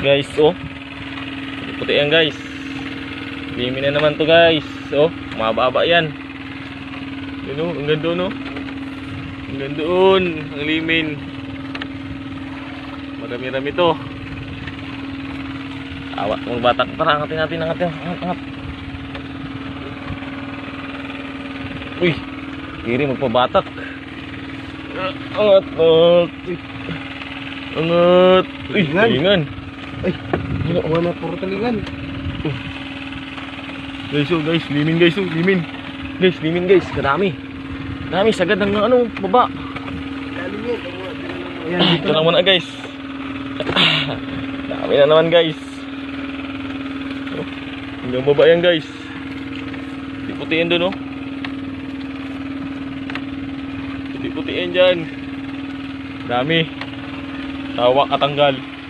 guys, oh. Puti yan guys. Limin na naman to guys. Oh, mababa yan. Yun oh, ang ganda no. Ang ganda doon, ang limin. Marami-rami to. Awat mong batak. Tara, angatin natin, angat. Uy, kiri magpabatak. Angat. Angat. Uy, talingan. Ay, ginawa na puro talingan. Guys, oh guys, limin guys, oh, limin. Guys, limin guys, kadami. Dami, sagad ng ano, baba. Ayan, Ito na muna guys. Dami na naman guys. Oh, hanggang baba yan guys. Puti-putiin doon, oh. Puti-putiin dyan. Dami. Tawak at tanggal.